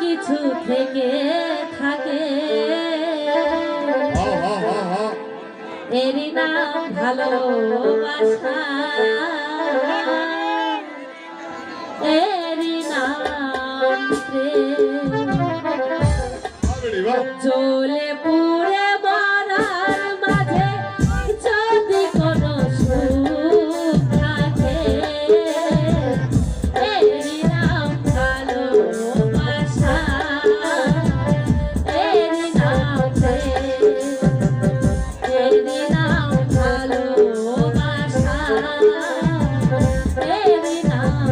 কিছু থেকে থাকে এরই নাম ভালোবাসা, এরই নাম প্রেম। জ্বলে পুড়ে মরার মাঝে যদি কোনো সুখ থাকে এরই নাম ভালোবাসা, এরই নাম প্রেম, এরই নাম ভালোবাসা, এরই নাম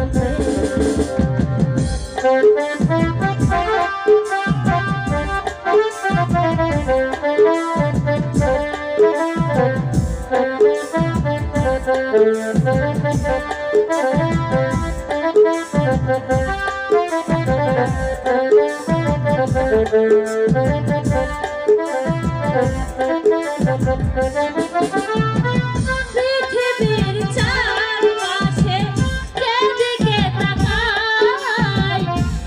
পৃথিবীর চারপাশে যেদিকে তাকাই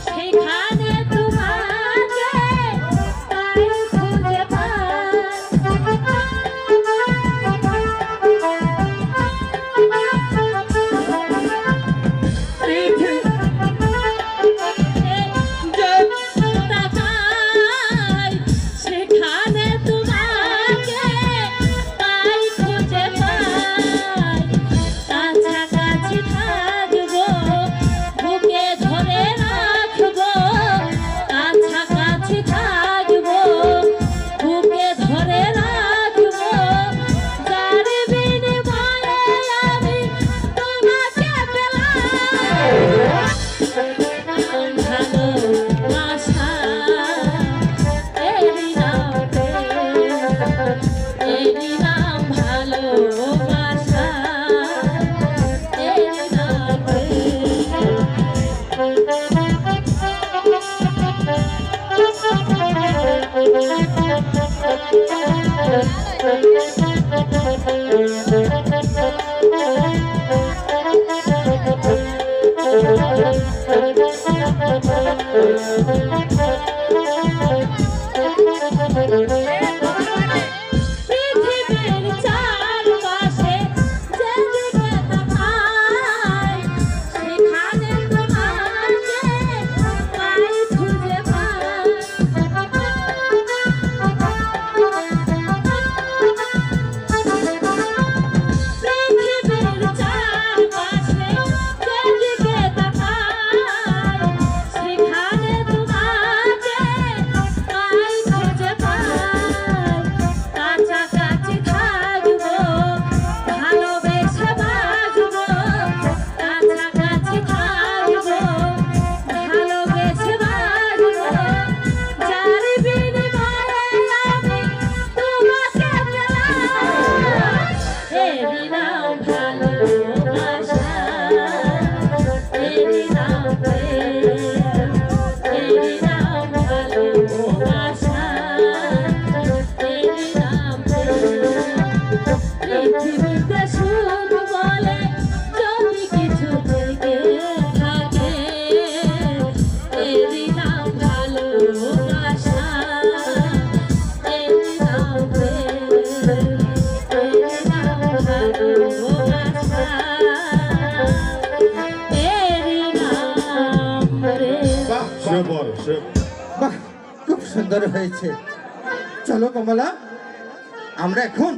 সেখানে তোমাকে তাই খুঁজে পাই। খুব সুন্দর হয়েছে। চলো কমলা, আমরা এখন